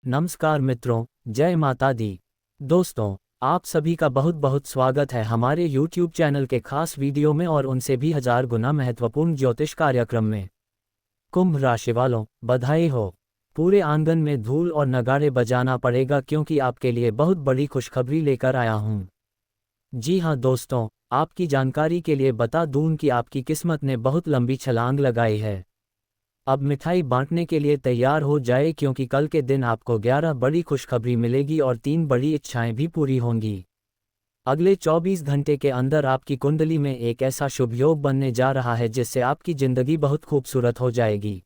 नमस्कार मित्रों, जय माता दी। दोस्तों, आप सभी का बहुत बहुत स्वागत है हमारे YouTube चैनल के खास वीडियो में और उनसे भी हजार गुना महत्वपूर्ण ज्योतिष कार्यक्रम में। कुंभ राशि वालों, बधाई हो। पूरे आंगन में धूल और नगाड़े बजाना पड़ेगा क्योंकि आपके लिए बहुत बड़ी खुशखबरी लेकर आया हूँ। जी हाँ दोस्तों, आपकी जानकारी के लिए बता दूं कि आपकी किस्मत ने बहुत लंबी छलांग लगाई है। अब मिठाई बांटने के लिए तैयार हो जाए क्योंकि कल के दिन आपको 11 बड़ी खुशखबरी मिलेगी और 3 बड़ी इच्छाएं भी पूरी होंगी। अगले 24 घंटे के अंदर आपकी कुंडली में एक ऐसा शुभ योग बनने जा रहा है जिससे आपकी जिंदगी बहुत खूबसूरत हो जाएगी।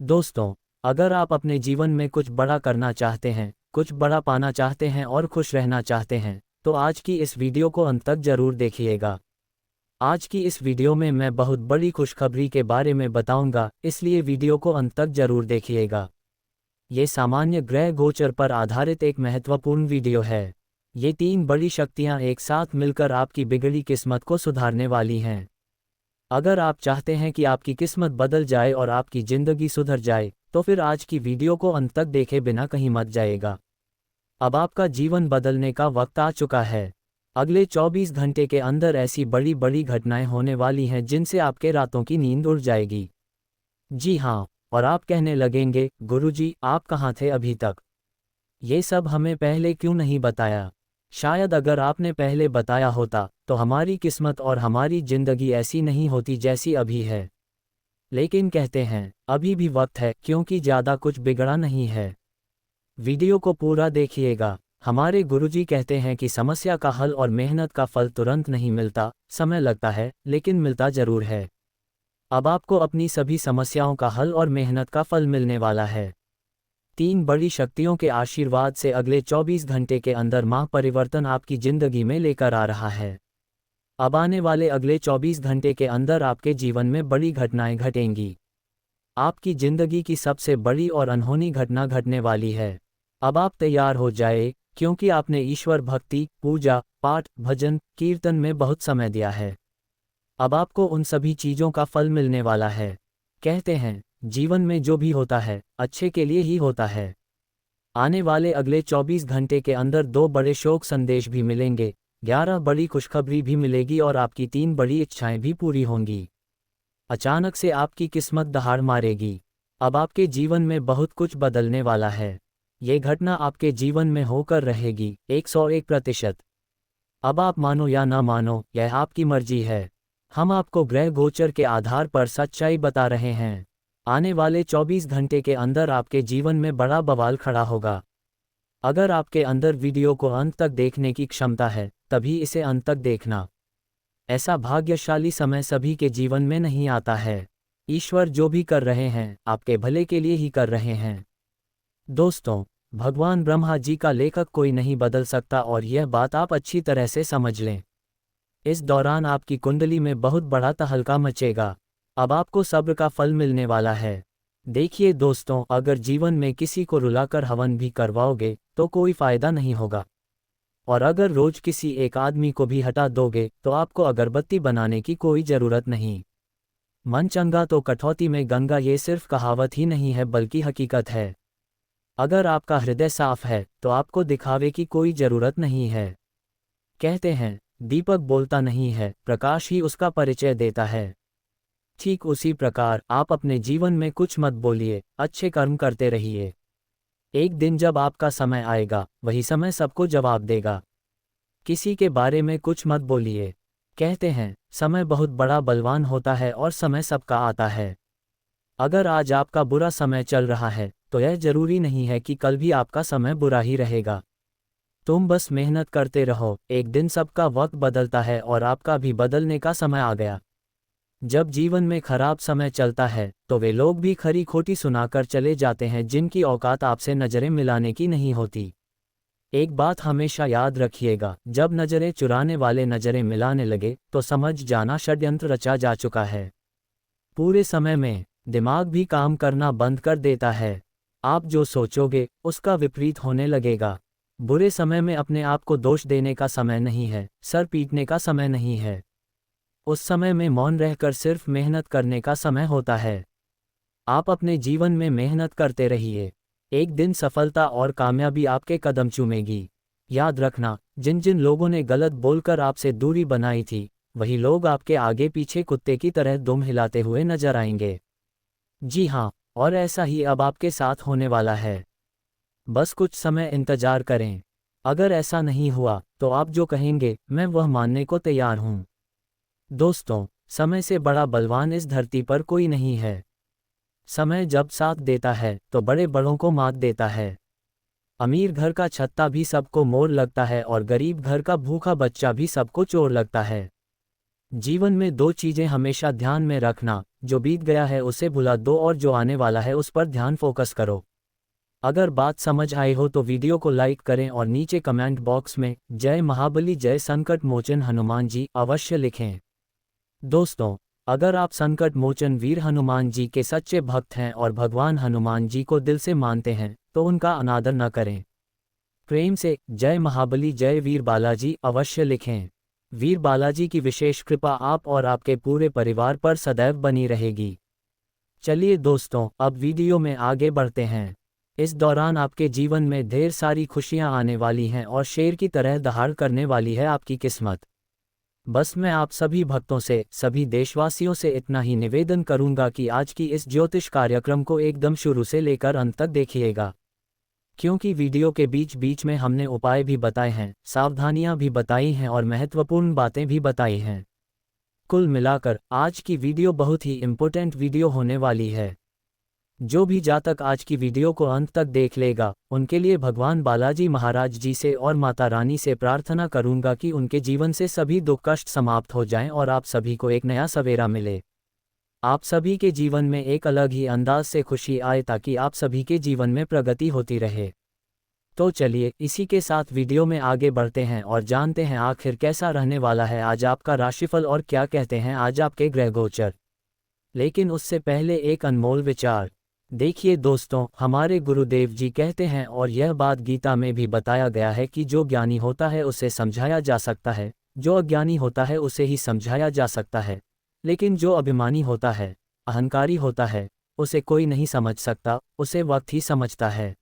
दोस्तों, अगर आप अपने जीवन में कुछ बड़ा करना चाहते हैं, कुछ बड़ा पाना चाहते हैं और खुश रहना चाहते हैं, तो आज की इस वीडियो को अंत तक जरूर देखिएगा। आज की इस वीडियो में मैं बहुत बड़ी खुशखबरी के बारे में बताऊंगा, इसलिए वीडियो को अंत तक जरूर देखिएगा। ये सामान्य ग्रह गोचर पर आधारित एक महत्वपूर्ण वीडियो है। ये 3 बड़ी शक्तियां एक साथ मिलकर आपकी बिगड़ी किस्मत को सुधारने वाली हैं। अगर आप चाहते हैं कि आपकी किस्मत बदल जाए और आपकी जिंदगी सुधर जाए, तो फिर आज की वीडियो को अंत तक देखे बिना कहीं मत जाइएगा। अब आपका जीवन बदलने का वक्त आ चुका है। अगले 24 घंटे के अंदर ऐसी बड़ी बड़ी घटनाएं होने वाली हैं जिनसे आपके रातों की नींद उड़ जाएगी। जी हाँ, और आप कहने लगेंगे, गुरुजी आप कहाँ थे अभी तक? ये सब हमें पहले क्यों नहीं बताया? शायद अगर आपने पहले बताया होता तो हमारी किस्मत और हमारी जिंदगी ऐसी नहीं होती जैसी अभी है। लेकिन कहते हैं, अभी भी वक्त है क्योंकि ज़्यादा कुछ बिगड़ा नहीं है। वीडियो को पूरा देखिएगा। हमारे गुरुजी कहते हैं कि समस्या का हल और मेहनत का फल तुरंत नहीं मिलता, समय लगता है, लेकिन मिलता जरूर है। अब आपको अपनी सभी समस्याओं का हल और मेहनत का फल मिलने वाला है। 3 बड़ी शक्तियों के आशीर्वाद से अगले 24 घंटे के अंदर परिवर्तन आपकी जिंदगी में लेकर आ रहा है। अब आने वाले अगले 24 घंटे के अंदर आपके जीवन में बड़ी घटनाएं घटेंगी। आपकी जिंदगी की सबसे बड़ी और अनहोनी घटना घटने वाली है। अब आप तैयार हो जाए, क्योंकि आपने ईश्वर भक्ति, पूजा, पाठ, भजन, कीर्तन में बहुत समय दिया है। अब आपको उन सभी चीज़ों का फल मिलने वाला है। कहते हैं, जीवन में जो भी होता है, अच्छे के लिए ही होता है। आने वाले अगले 24 घंटे के अंदर 2 बड़े शोक संदेश भी मिलेंगे, 11 बड़ी खुशखबरी भी मिलेगी और आपकी 3 बड़ी इच्छाएं भी पूरी होंगी। अचानक से आपकी किस्मत दहाड़ मारेगी। अब आपके जीवन में बहुत कुछ बदलने वाला है। ये घटना आपके जीवन में होकर रहेगी, 101%। अब आप मानो या ना मानो, यह आपकी मर्जी है। हम आपको ग्रह गोचर के आधार पर सच्चाई बता रहे हैं। आने वाले 24 घंटे के अंदर आपके जीवन में बड़ा बवाल खड़ा होगा। अगर आपके अंदर वीडियो को अंत तक देखने की क्षमता है, तभी इसे अंत तक देखना। ऐसा भाग्यशाली समय सभी के जीवन में नहीं आता है। ईश्वर जो भी कर रहे हैं, आपके भले के लिए ही कर रहे हैं। दोस्तों, भगवान ब्रह्मा जी का लेखक कोई नहीं बदल सकता और यह बात आप अच्छी तरह से समझ लें। इस दौरान आपकी कुंडली में बहुत बड़ा तहलका मचेगा। अब आपको सब्र का फल मिलने वाला है। देखिए दोस्तों, अगर जीवन में किसी को रुलाकर हवन भी करवाओगे तो कोई फायदा नहीं होगा। और अगर रोज किसी एक आदमी को भी हटा दोगे तो आपको अगरबत्ती बनाने की कोई ज़रूरत नहीं। मन चंगा तो कठौती में गंगा, ये सिर्फ कहावत ही नहीं है बल्कि हकीकत है। अगर आपका हृदय साफ है तो आपको दिखावे की कोई ज़रूरत नहीं है। कहते हैं, दीपक बोलता नहीं है, प्रकाश ही उसका परिचय देता है। ठीक उसी प्रकार आप अपने जीवन में कुछ मत बोलिए, अच्छे कर्म करते रहिए। एक दिन जब आपका समय आएगा, वही समय सबको जवाब देगा। किसी के बारे में कुछ मत बोलिए। कहते हैं, समय बहुत बड़ा बलवान होता है और समय सबका आता है। अगर आज आपका बुरा समय चल रहा है, तो यह जरूरी नहीं है कि कल भी आपका समय बुरा ही रहेगा। तुम बस मेहनत करते रहो, एक दिन सबका वक्त बदलता है और आपका भी बदलने का समय आ गया। जब जीवन में खराब समय चलता है, तो वे लोग भी खरी खोटी सुनाकर चले जाते हैं जिनकी औकात आपसे नजरें मिलाने की नहीं होती। एक बात हमेशा याद रखिएगा, जब नजरें चुराने वाले नजरें मिलाने लगे तो समझ जाना षड्यंत्र रचा जा चुका है। पूरे समय में दिमाग भी काम करना बंद कर देता है। आप जो सोचोगे उसका विपरीत होने लगेगा। बुरे समय में अपने आप को दोष देने का समय नहीं है, सर पीटने का समय नहीं है। उस समय में मौन रहकर सिर्फ मेहनत करने का समय होता है। आप अपने जीवन में मेहनत करते रहिए। एक दिन सफलता और कामयाबी आपके कदम चूमेगी। याद रखना, जिन जिन लोगों ने गलत बोलकर आपसे दूरी बनाई थी, वही लोग आपके आगे पीछे कुत्ते की तरह दुम हिलाते हुए नजर आएंगे। जी हाँ, और ऐसा ही अब आपके साथ होने वाला है। बस कुछ समय इंतजार करें। अगर ऐसा नहीं हुआ तो आप जो कहेंगे मैं वह मानने को तैयार हूँ। दोस्तों, समय से बड़ा बलवान इस धरती पर कोई नहीं है। समय जब साथ देता है तो बड़े बड़ों को मात देता है। अमीर घर का छत्ता भी सबको मोर लगता है और गरीब घर का भूखा बच्चा भी सबको चोर लगता है। जीवन में दो चीजें हमेशा ध्यान में रखना, जो बीत गया है उसे भुला दो और जो आने वाला है उस पर ध्यान फोकस करो। अगर बात समझ आई हो तो वीडियो को लाइक करें और नीचे कमेंट बॉक्स में जय महाबली जय संकट मोचन हनुमान जी अवश्य लिखें। दोस्तों, अगर आप संकट मोचन वीर हनुमान जी के सच्चे भक्त हैं और भगवान हनुमान जी को दिल से मानते हैं तो उनका अनादर न करें। प्रेम से जय महाबली जय वीर बालाजी अवश्य लिखें। वीर बालाजी की विशेष कृपा आप और आपके पूरे परिवार पर सदैव बनी रहेगी। चलिए दोस्तों, अब वीडियो में आगे बढ़ते हैं। इस दौरान आपके जीवन में ढेर सारी खुशियां आने वाली हैं और शेर की तरह दहाड़ करने वाली है आपकी किस्मत। बस मैं आप सभी भक्तों से, सभी देशवासियों से इतना ही निवेदन करूंगा कि आज की इस ज्योतिष कार्यक्रम को एकदम शुरू से लेकर अंत तक देखिएगा, क्योंकि वीडियो के बीच बीच में हमने उपाय भी बताए हैं, सावधानियां भी बताई हैं और महत्वपूर्ण बातें भी बताई हैं। कुल मिलाकर आज की वीडियो बहुत ही इम्पोर्टेंट वीडियो होने वाली है। जो भी जातक आज की वीडियो को अंत तक देख लेगा, उनके लिए भगवान बालाजी महाराज जी से और माता रानी से प्रार्थना करूंगा कि उनके जीवन से सभी दुख कष्ट समाप्त हो जाएं और आप सभी को एक नया सवेरा मिले। आप सभी के जीवन में एक अलग ही अंदाज से खुशी आए ताकि आप सभी के जीवन में प्रगति होती रहे। तो चलिए इसी के साथ वीडियो में आगे बढ़ते हैं और जानते हैं आखिर कैसा रहने वाला है आज आपका राशिफल और क्या कहते हैं आज आपके ग्रह गोचर। लेकिन उससे पहले एक अनमोल विचार। देखिए दोस्तों, हमारे गुरुदेव जी कहते हैं और यह बात गीता में भी बताया गया है कि जो ज्ञानी होता है उसे समझाया जा सकता है, जो अज्ञानी होता है उसे ही समझाया जा सकता है, लेकिन जो अभिमानी होता है, अहंकारी होता है, उसे कोई नहीं समझ सकता, उसे वक्त ही समझता है।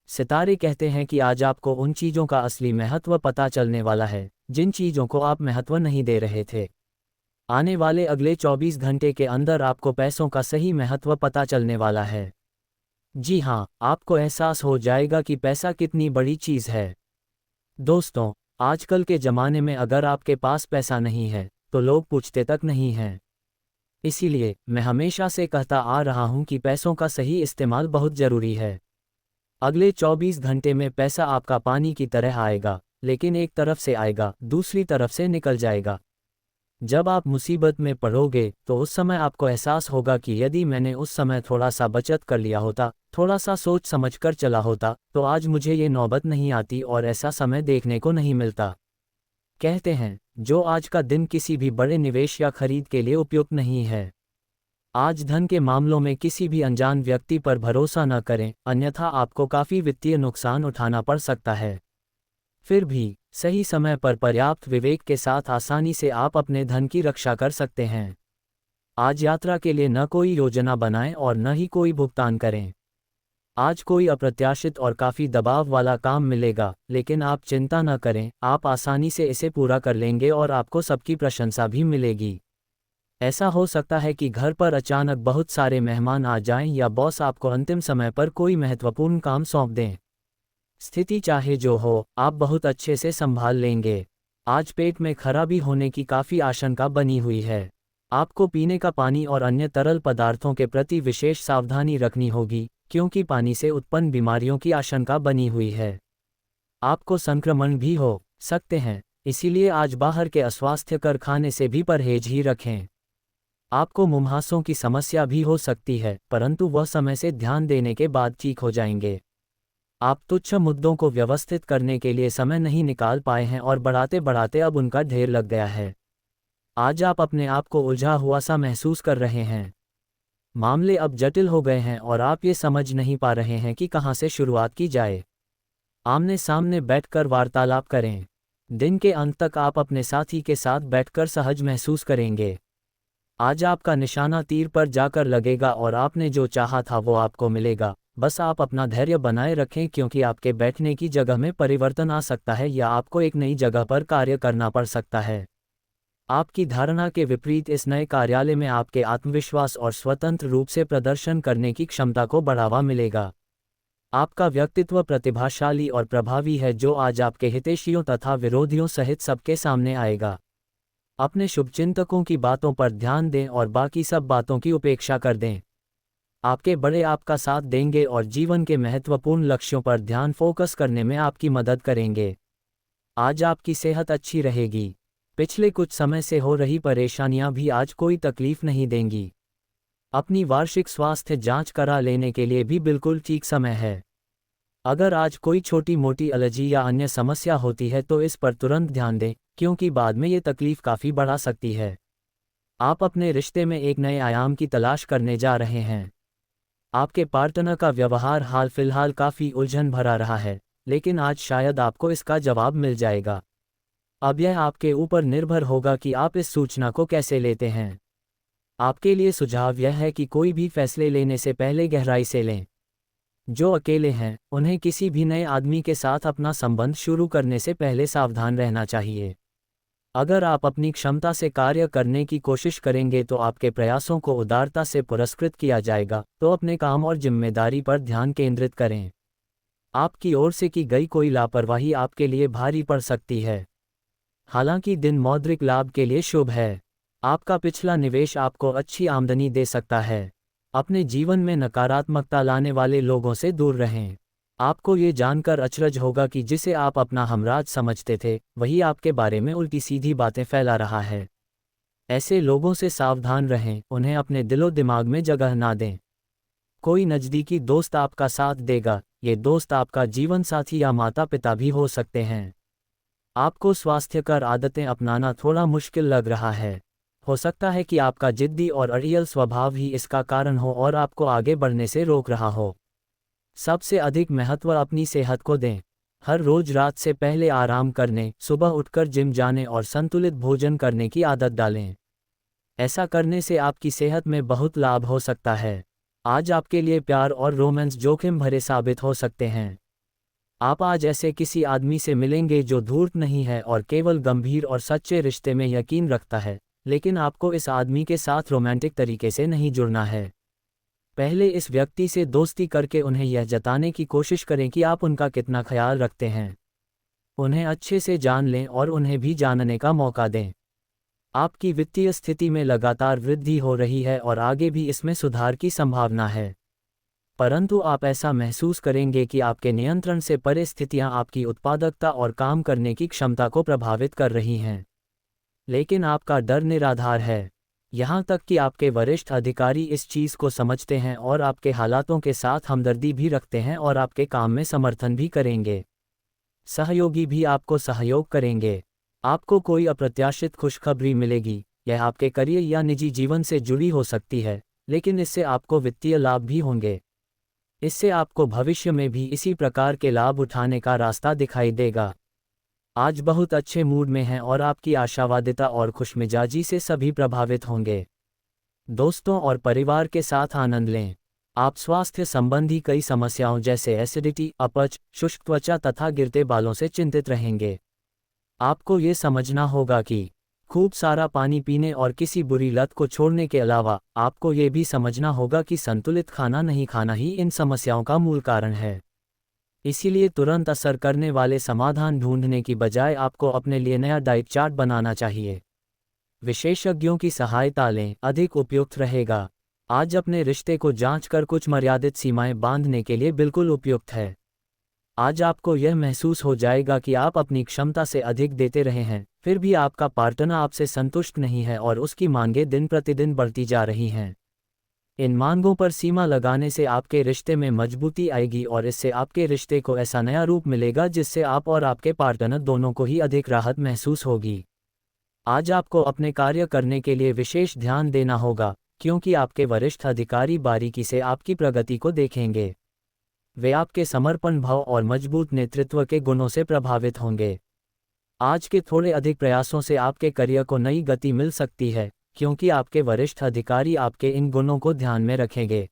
सितारे कहते हैं कि आज आपको उन चीज़ों का असली महत्व पता चलने वाला है जिन चीज़ों को आप महत्व नहीं दे रहे थे। आने वाले अगले 24 घंटे के अंदर आपको पैसों का सही महत्व पता चलने वाला है। जी हाँ, आपको एहसास हो जाएगा कि पैसा कितनी बड़ी चीज़ है। दोस्तों, आजकल के ज़माने में अगर आपके पास पैसा नहीं है तो लोग पूछते तक नहीं हैं। इसीलिए मैं हमेशा से कहता आ रहा हूँ कि पैसों का सही इस्तेमाल बहुत ज़रूरी है। अगले 24 घंटे में पैसा आपका पानी की तरह आएगा, लेकिन एक तरफ से आएगा, दूसरी तरफ से निकल जाएगा। जब आप मुसीबत में पड़ोगे तो उस समय आपको एहसास होगा कि यदि मैंने उस समय थोड़ा सा बचत कर लिया होता, थोड़ा सा सोच समझकर चला होता, तो आज मुझे ये नौबत नहीं आती और ऐसा समय देखने को नहीं मिलता। कहते हैं, जो आज का दिन किसी भी बड़े निवेश या खरीद के लिए उपयुक्त नहीं है। आज धन के मामलों में किसी भी अनजान व्यक्ति पर भरोसा न करें, अन्यथा आपको काफ़ी वित्तीय नुकसान उठाना पड़ सकता है। फिर भी सही समय पर पर्याप्त विवेक के साथ आसानी से आप अपने धन की रक्षा कर सकते हैं। आज यात्रा के लिए न कोई योजना बनाएं और न ही कोई भुगतान करें। आज कोई अप्रत्याशित और काफ़ी दबाव वाला काम मिलेगा, लेकिन आप चिंता न करें, आप आसानी से इसे पूरा कर लेंगे और आपको सबकी प्रशंसा भी मिलेगी। ऐसा हो सकता है कि घर पर अचानक बहुत सारे मेहमान आ जाएं या बॉस आपको अंतिम समय पर कोई महत्वपूर्ण काम सौंप दें। स्थिति चाहे जो हो, आप बहुत अच्छे से संभाल लेंगे। आज पेट में खराबी होने की काफ़ी आशंका बनी हुई है। आपको पीने का पानी और अन्य तरल पदार्थों के प्रति विशेष सावधानी रखनी होगी, क्योंकि पानी से उत्पन्न बीमारियों की आशंका बनी हुई है। आपको संक्रमण भी हो सकते हैं, इसीलिए आज बाहर के अस्वास्थ्यकर खाने से भी परहेज ही रखें। आपको मुंहासों की समस्या भी हो सकती है, परंतु वह समय से ध्यान देने के बाद ठीक हो जाएंगे। आप तुच्छ मुद्दों को व्यवस्थित करने के लिए समय नहीं निकाल पाए हैं और बढ़ाते बढ़ाते अब उनका ढेर लग गया है। आज आप अपने आप को उलझा हुआ सा महसूस कर रहे हैं। मामले अब जटिल हो गए हैं और आप ये समझ नहीं पा रहे हैं कि कहाँ से शुरुआत की जाए। आमने सामने बैठकर वार्तालाप करें। दिन के अंत तक आप अपने साथी के साथ बैठकर सहज महसूस करेंगे। आज आपका निशाना तीर पर जाकर लगेगा और आपने जो चाहा था वो आपको मिलेगा, बस आप अपना धैर्य बनाए रखें, क्योंकि आपके बैठने की जगह में परिवर्तन आ सकता है या आपको एक नई जगह पर कार्य करना पड़ सकता है। आपकी धारणा के विपरीत इस नए कार्यालय में आपके आत्मविश्वास और स्वतंत्र रूप से प्रदर्शन करने की क्षमता को बढ़ावा मिलेगा। आपका व्यक्तित्व प्रतिभाशाली और प्रभावी है, जो आज आपके हितैषियों तथा विरोधियों सहित सबके सामने आएगा। अपने शुभचिंतकों की बातों पर ध्यान दें और बाकी सब बातों की उपेक्षा कर दें। आपके बड़े आपका साथ देंगे और जीवन के महत्वपूर्ण लक्ष्यों पर ध्यान फोकस करने में आपकी मदद करेंगे। आज आपकी सेहत अच्छी रहेगी। पिछले कुछ समय से हो रही परेशानियां भी आज कोई तकलीफ नहीं देंगी। अपनी वार्षिक स्वास्थ्य जांच करा लेने के लिए भी बिल्कुल ठीक समय है। अगर आज कोई छोटी मोटी एलर्जी या अन्य समस्या होती है तो इस पर तुरंत ध्यान दें, क्योंकि बाद में ये तकलीफ काफ़ी बढ़ा सकती है। आप अपने रिश्ते में एक नए आयाम की तलाश करने जा रहे हैं। आपके पार्टनर का व्यवहार हाल फिलहाल काफ़ी उलझन भरा रहा है, लेकिन आज शायद आपको इसका जवाब मिल जाएगा। अब यह आपके ऊपर निर्भर होगा कि आप इस सूचना को कैसे लेते हैं। आपके लिए सुझाव यह है कि कोई भी फैसले लेने से पहले गहराई से लें। जो अकेले हैं, उन्हें किसी भी नए आदमी के साथ अपना संबंध शुरू करने से पहले सावधान रहना चाहिए। अगर आप अपनी क्षमता से कार्य करने की कोशिश करेंगे तो आपके प्रयासों को उदारता से पुरस्कृत किया जाएगा, तो अपने काम और जिम्मेदारी पर ध्यान केंद्रित करें। आपकी ओर से की गई कोई लापरवाही आपके लिए भारी पड़ सकती है। हालांकि दिन मौद्रिक लाभ के लिए शुभ है। आपका पिछला निवेश आपको अच्छी आमदनी दे सकता है। अपने जीवन में नकारात्मकता लाने वाले लोगों से दूर रहें। आपको ये जानकर अचरज होगा कि जिसे आप अपना हमराज समझते थे, वही आपके बारे में उल्टी सीधी बातें फैला रहा है। ऐसे लोगों से सावधान रहें, उन्हें अपने दिलो दिमाग में जगह ना दें। कोई नज़दीकी दोस्त आपका साथ देगा। ये दोस्त आपका जीवन साथी या माता पिता भी हो सकते हैं। आपको स्वास्थ्यकर आदतें अपनाना थोड़ा मुश्किल लग रहा है। हो सकता है कि आपका जिद्दी और अड़ियल स्वभाव ही इसका कारण हो और आपको आगे बढ़ने से रोक रहा हो। सबसे अधिक महत्व अपनी सेहत को दें। हर रोज रात से पहले आराम करने, सुबह उठकर जिम जाने और संतुलित भोजन करने की आदत डालें। ऐसा करने से आपकी सेहत में बहुत लाभ हो सकता है। आज आपके लिए प्यार और रोमांस जोखिम भरे साबित हो सकते हैं। आप आज ऐसे किसी आदमी से मिलेंगे जो धूर्त नहीं है और केवल गंभीर और सच्चे रिश्ते में यकीन रखता है, लेकिन आपको इस आदमी के साथ रोमांटिक तरीके से नहीं जुड़ना है। पहले इस व्यक्ति से दोस्ती करके उन्हें यह जताने की कोशिश करें कि आप उनका कितना ख्याल रखते हैं। उन्हें अच्छे से जान लें और उन्हें भी जानने का मौका दें। आपकी वित्तीय स्थिति में लगातार वृद्धि हो रही है और आगे भी इसमें सुधार की संभावना है। परंतु आप ऐसा महसूस करेंगे कि आपके नियंत्रण से परे स्थितियां आपकी उत्पादकता और काम करने की क्षमता को प्रभावित कर रही हैं। लेकिन आपका डर निराधार है। यहाँ तक कि आपके वरिष्ठ अधिकारी इस चीज़ को समझते हैं और आपके हालातों के साथ हमदर्दी भी रखते हैं और आपके काम में समर्थन भी करेंगे। सहयोगी भी आपको सहयोग करेंगे। आपको कोई अप्रत्याशित खुशखबरी मिलेगी। यह आपके करियर या निजी जीवन से जुड़ी हो सकती है, लेकिन इससे आपको वित्तीय लाभ भी होंगे। इससे आपको भविष्य में भी इसी प्रकार के लाभ उठाने का रास्ता दिखाई देगा। आज बहुत अच्छे मूड में हैं और आपकी आशावादिता और खुशमिजाजी से सभी प्रभावित होंगे। दोस्तों और परिवार के साथ आनंद लें। आप स्वास्थ्य संबंधी कई समस्याओं जैसे एसिडिटी, अपच, शुष्क त्वचा तथा गिरते बालों से चिंतित रहेंगे। आपको ये समझना होगा कि खूब सारा पानी पीने और किसी बुरी लत को छोड़ने के अलावा आपको ये भी समझना होगा कि संतुलित खाना नहीं खाना ही इन समस्याओं का मूल कारण है। इसीलिए तुरंत असर करने वाले समाधान ढूंढने की बजाय आपको अपने लिए नया डाइट चार्ट बनाना चाहिए। विशेषज्ञों की सहायता लें, अधिक उपयुक्त रहेगा। आज अपने रिश्ते को जांचकर कुछ मर्यादित सीमाएं बांधने के लिए बिल्कुल उपयुक्त है। आज आपको यह महसूस हो जाएगा कि आप अपनी क्षमता से अधिक देते रहे हैं, फिर भी आपका पार्टनर आपसे संतुष्ट नहीं है और उसकी मांगें दिन प्रतिदिन बढ़ती जा रही हैं। इन मांगों पर सीमा लगाने से आपके रिश्ते में मजबूती आएगी और इससे आपके रिश्ते को ऐसा नया रूप मिलेगा जिससे आप और आपके पार्टनर दोनों को ही अधिक राहत महसूस होगी। आज आपको अपने कार्य करने के लिए विशेष ध्यान देना होगा, क्योंकि आपके वरिष्ठ अधिकारी बारीकी से आपकी प्रगति को देखेंगे। वे आपके समर्पण भाव और मजबूत नेतृत्व के गुणों से प्रभावित होंगे। आज के थोड़े अधिक प्रयासों से आपके करियर को नई गति मिल सकती है, क्योंकि आपके वरिष्ठ अधिकारी आपके इन गुणों को ध्यान में रखेंगे।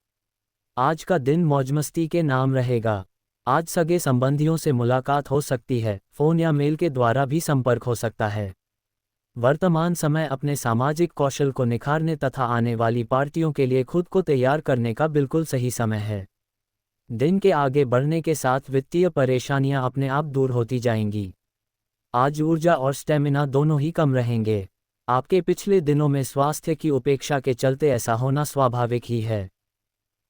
आज का दिन मौजमस्ती के नाम रहेगा। आज सगे संबंधियों से मुलाकात हो सकती है, फोन या मेल के द्वारा भी संपर्क हो सकता है। वर्तमान समय अपने सामाजिक कौशल को निखारने तथा आने वाली पार्टियों के लिए खुद को तैयार करने का बिल्कुल सही समय है। दिन के आगे बढ़ने के साथ वित्तीय परेशानियां अपने आप दूर होती जाएंगी। आज ऊर्जा और स्टेमिना दोनों ही कम रहेंगे। आपके पिछले दिनों में स्वास्थ्य की उपेक्षा के चलते ऐसा होना स्वाभाविक ही है।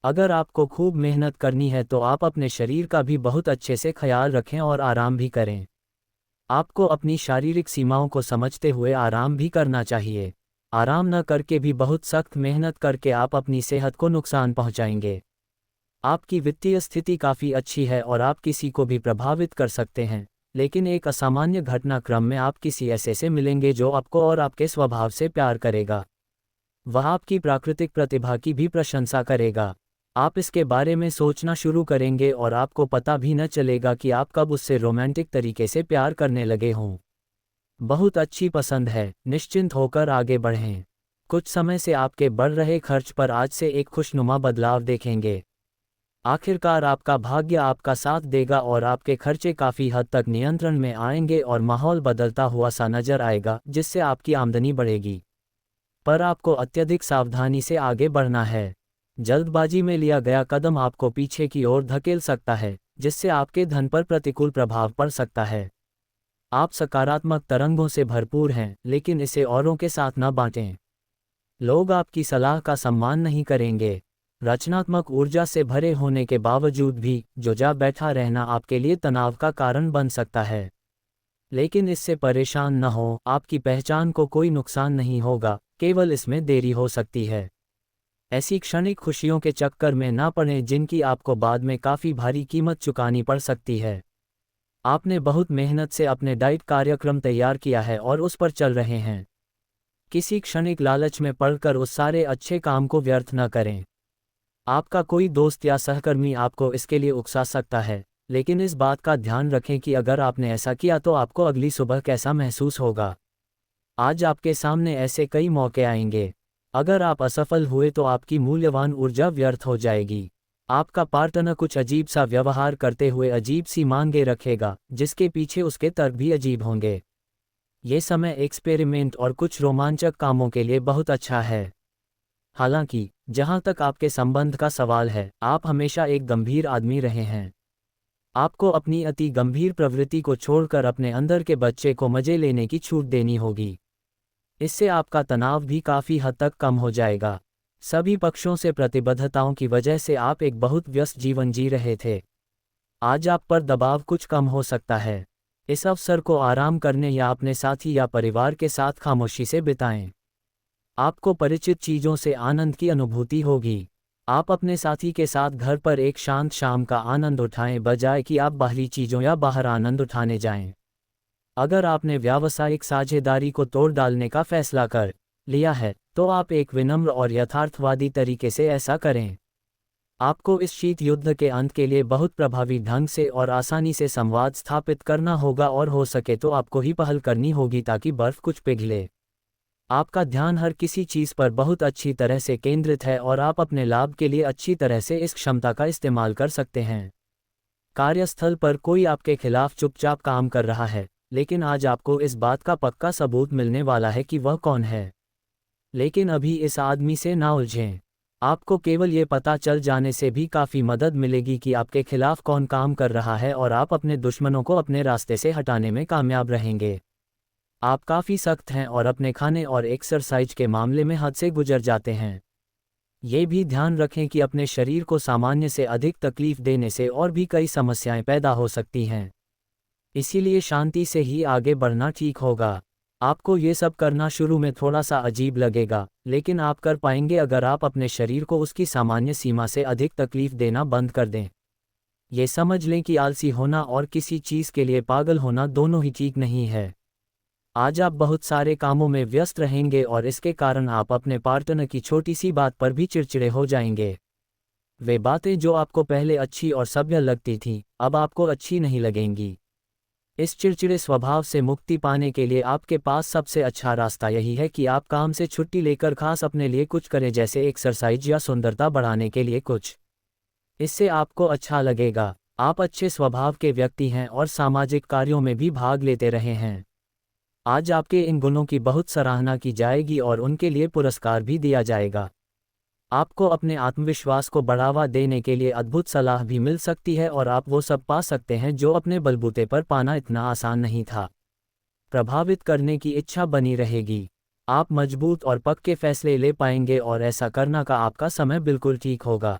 अगर आपको खूब मेहनत करनी है तो आप अपने शरीर का भी बहुत अच्छे से ख्याल रखें और आराम भी करें। आपको अपनी शारीरिक सीमाओं को समझते हुए आराम भी करना चाहिए। आराम न करके भी बहुत सख्त मेहनत करके आप अपनी सेहत को नुकसान पहुंचाएंगे। आपकी वित्तीय स्थिति काफ़ी अच्छी है और आप किसी को भी प्रभावित कर सकते हैं, लेकिन एक असामान्य घटनाक्रम में आप किसी ऐसे से मिलेंगे जो आपको और आपके स्वभाव से प्यार करेगा। वह आपकी प्राकृतिक प्रतिभा की भी प्रशंसा करेगा। आप इसके बारे में सोचना शुरू करेंगे और आपको पता भी न चलेगा कि आप कब उससे रोमांटिक तरीके से प्यार करने लगे हों। बहुत अच्छी पसंद है, निश्चिंत होकर आगे बढ़ें। कुछ समय से आपके बढ़ रहे खर्च पर आज से एक खुशनुमा बदलाव देखेंगे। आखिरकार आपका भाग्य आपका साथ देगा और आपके खर्चे काफ़ी हद तक नियंत्रण में आएंगे और माहौल बदलता हुआ सा नजर आएगा, जिससे आपकी आमदनी बढ़ेगी। पर आपको अत्यधिक सावधानी से आगे बढ़ना है। जल्दबाजी में लिया गया कदम आपको पीछे की ओर धकेल सकता है, जिससे आपके धन पर प्रतिकूल प्रभाव पड़ सकता है। आप सकारात्मक तरंगों से भरपूर हैं, लेकिन इसे औरों के साथ न बांटें। लोग आपकी सलाह का सम्मान नहीं करेंगे। रचनात्मक ऊर्जा से भरे होने के बावजूद भी जो जा बैठा रहना आपके लिए तनाव का कारण बन सकता है। लेकिन इससे परेशान न हो, आपकी पहचान को कोई नुकसान नहीं होगा, केवल इसमें देरी हो सकती है। ऐसी क्षणिक खुशियों के चक्कर में ना पड़ें जिनकी आपको बाद में काफ़ी भारी कीमत चुकानी पड़ सकती है। आपने बहुत मेहनत से अपने डाइट कार्यक्रम तैयार किया है और उस पर चल रहे हैं। किसी क्षणिक लालच में पड़कर उस सारे अच्छे काम को व्यर्थ न करें। आपका कोई दोस्त या सहकर्मी आपको इसके लिए उकसा सकता है, लेकिन इस बात का ध्यान रखें कि अगर आपने ऐसा किया तो आपको अगली सुबह कैसा महसूस होगा। आज आपके सामने ऐसे कई मौके आएंगे। अगर आप असफल हुए तो आपकी मूल्यवान ऊर्जा व्यर्थ हो जाएगी। आपका पार्टनर कुछ अजीब सा व्यवहार करते हुए अजीब सी मांगें रखेगा, जिसके पीछे उसके तर्क भी अजीब होंगे। ये समय एक्सपेरिमेंट और कुछ रोमांचक कामों के लिए बहुत अच्छा है। हालांकि जहां तक आपके संबंध का सवाल है, आप हमेशा एक गंभीर आदमी रहे हैं। आपको अपनी अति गंभीर प्रवृत्ति को छोड़कर अपने अंदर के बच्चे को मजे लेने की छूट देनी होगी। इससे आपका तनाव भी काफ़ी हद तक कम हो जाएगा। सभी पक्षों से प्रतिबद्धताओं की वजह से आप एक बहुत व्यस्त जीवन जी रहे थे। आज आप पर दबाव कुछ कम हो सकता है। इस अवसर को आराम करने या अपने साथी या परिवार के साथ खामोशी से बिताएं। आपको परिचित चीज़ों से आनंद की अनुभूति होगी। आप अपने साथी के साथ घर पर एक शांत शाम का आनंद उठाएं, बजाय कि आप बाहरी चीज़ों या बाहर आनंद उठाने जाएं। अगर आपने व्यावसायिक साझेदारी को तोड़ डालने का फैसला कर लिया है, तो आप एक विनम्र और यथार्थवादी तरीके से ऐसा करें। आपको इस शीत युद्ध के अंत के लिए बहुत प्रभावी ढंग से और आसानी से संवाद स्थापित करना होगा और हो सके तो आपको ही पहल करनी होगी ताकि बर्फ कुछ पिघले। आपका ध्यान हर किसी चीज़ पर बहुत अच्छी तरह से केंद्रित है और आप अपने लाभ के लिए अच्छी तरह से इस क्षमता का इस्तेमाल कर सकते हैं। कार्यस्थल पर कोई आपके खिलाफ चुपचाप काम कर रहा है, लेकिन आज आपको इस बात का पक्का सबूत मिलने वाला है कि वह कौन है। लेकिन अभी इस आदमी से ना उलझें। आपको केवल ये पता चल जाने से भी काफ़ी मदद मिलेगी कि आपके खिलाफ कौन काम कर रहा है और आप अपने दुश्मनों को अपने रास्ते से हटाने में कामयाब रहेंगे। आप काफ़ी सख्त हैं और अपने खाने और एक्सरसाइज के मामले में हद से गुजर जाते हैं। ये भी ध्यान रखें कि अपने शरीर को सामान्य से अधिक तकलीफ देने से और भी कई समस्याएं पैदा हो सकती हैं। इसीलिए शांति से ही आगे बढ़ना ठीक होगा। आपको ये सब करना शुरू में थोड़ा सा अजीब लगेगा, लेकिन आप कर पाएंगे अगर आप अपने शरीर को उसकी सामान्य सीमा से अधिक तकलीफ देना बंद कर दें। ये समझ लें कि आलसी होना और किसी चीज़ के लिए पागल होना दोनों ही ठीक नहीं है। आज आप बहुत सारे कामों में व्यस्त रहेंगे और इसके कारण आप अपने पार्टनर की छोटी सी बात पर भी चिड़चिड़े हो जाएंगे। वे बातें जो आपको पहले अच्छी और सभ्य लगती थीं, अब आपको अच्छी नहीं लगेंगी। इस चिड़चिड़े स्वभाव से मुक्ति पाने के लिए आपके पास सबसे अच्छा रास्ता यही है कि आप काम से छुट्टी लेकर खास अपने लिए कुछ करें, जैसे एक्सरसाइज या सुंदरता बढ़ाने के लिए कुछ। इससे आपको अच्छा लगेगा। आप अच्छे स्वभाव के व्यक्ति हैं और सामाजिक कार्यों में भी भाग लेते रहे हैं। आज आपके इन गुणों की बहुत सराहना की जाएगी और उनके लिए पुरस्कार भी दिया जाएगा। आपको अपने आत्मविश्वास को बढ़ावा देने के लिए अद्भुत सलाह भी मिल सकती है और आप वो सब पा सकते हैं जो अपने बलबूते पर पाना इतना आसान नहीं था। प्रभावित करने की इच्छा बनी रहेगी। आप मजबूत और पक्के फैसले ले पाएंगे और ऐसा करना का आपका समय बिल्कुल ठीक होगा।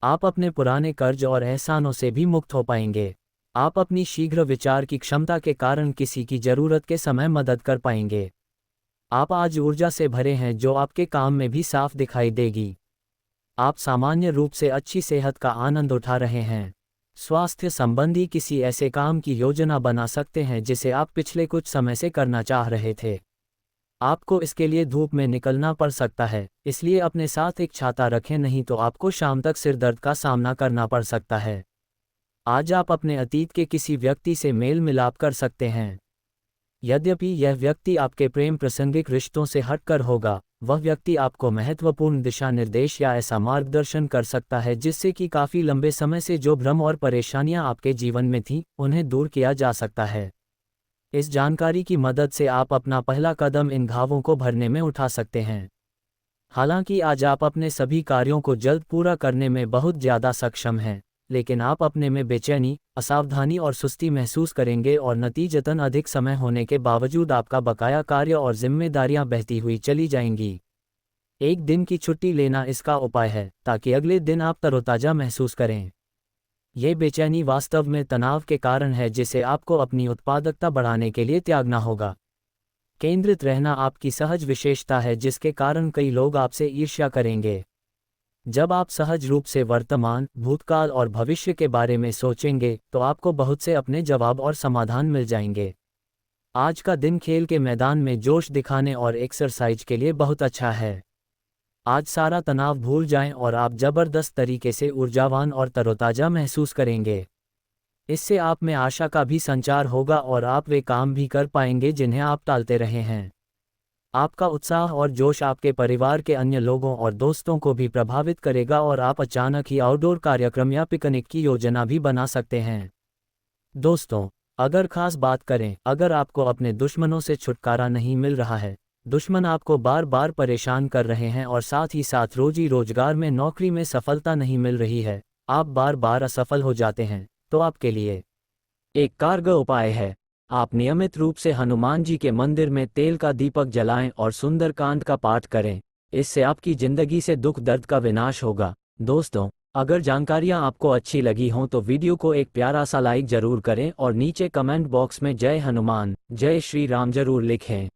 आप अपने पुराने कर्ज और एहसानों से भी मुक्त हो पाएंगे। आप अपनी शीघ्र विचार की क्षमता के कारण किसी की जरूरत के समय मदद कर पाएंगे। आप आज ऊर्जा से भरे हैं जो आपके काम में भी साफ दिखाई देगी। आप सामान्य रूप से अच्छी सेहत का आनंद उठा रहे हैं। स्वास्थ्य संबंधी किसी ऐसे काम की योजना बना सकते हैं जिसे आप पिछले कुछ समय से करना चाह रहे थे। आपको इसके लिए धूप में निकलना पड़ सकता है, इसलिए अपने साथ एक छाता रखें, नहीं तो आपको शाम तक सिर दर्द का सामना करना पड़ सकता है। आज आप अपने अतीत के किसी व्यक्ति से मेल मिलाप कर सकते हैं। यद्यपि यह व्यक्ति आपके प्रेम प्रासंगिक रिश्तों से हटकर होगा, वह व्यक्ति आपको महत्वपूर्ण दिशा निर्देश या ऐसा मार्गदर्शन कर सकता है जिससे कि काफ़ी लंबे समय से जो भ्रम और परेशानियां आपके जीवन में थीं, उन्हें दूर किया जा सकता है। इस जानकारी की मदद से आप अपना पहला कदम इन घावों को भरने में उठा सकते हैं। हालांकि आज आप अपने सभी कार्यों को जल्द पूरा करने में बहुत ज़्यादा सक्षम हैं, लेकिन आप अपने में बेचैनी, असावधानी और सुस्ती महसूस करेंगे और नतीजतन अधिक समय होने के बावजूद आपका बकाया कार्य और जिम्मेदारियां बहती हुई चली जाएंगी। एक दिन की छुट्टी लेना इसका उपाय है ताकि अगले दिन आप तरोताज़ा महसूस करें। ये बेचैनी वास्तव में तनाव के कारण है जिसे आपको अपनी उत्पादकता बढ़ाने के लिए त्यागना होगा। केंद्रित रहना आपकी सहज विशेषता है जिसके कारण कई लोग आपसे ईर्ष्या करेंगे। जब आप सहज रूप से वर्तमान, भूतकाल और भविष्य के बारे में सोचेंगे तो आपको बहुत से अपने जवाब और समाधान मिल जाएंगे। आज का दिन खेल के मैदान में जोश दिखाने और एक्सरसाइज के लिए बहुत अच्छा है। आज सारा तनाव भूल जाएं और आप जबरदस्त तरीके से ऊर्जावान और तरोताज़ा महसूस करेंगे। इससे आप में आशा का भी संचार होगा और आप वे काम भी कर पाएंगे जिन्हें आप टालते रहे हैं। आपका उत्साह और जोश आपके परिवार के अन्य लोगों और दोस्तों को भी प्रभावित करेगा और आप अचानक ही आउटडोर कार्यक्रम या पिकनिक की योजना भी बना सकते हैं। दोस्तों, अगर खास बात करें, अगर आपको अपने दुश्मनों से छुटकारा नहीं मिल रहा है, दुश्मन आपको बार बार परेशान कर रहे हैं और साथ ही साथ रोजी रोजगार में, नौकरी में सफलता नहीं मिल रही है, आप बार बार असफल हो जाते हैं, तो आपके लिए एक कारगर उपाय है। आप नियमित रूप से हनुमान जी के मंदिर में तेल का दीपक जलाएं और सुंदरकांड का पाठ करें। इससे आपकी जिंदगी से दुख दर्द का विनाश होगा। दोस्तों, अगर जानकारियां आपको अच्छी लगी हों तो वीडियो को एक प्यारा सा लाइक जरूर करें और नीचे कमेंट बॉक्स में जय हनुमान, जय श्री राम जरूर लिखें।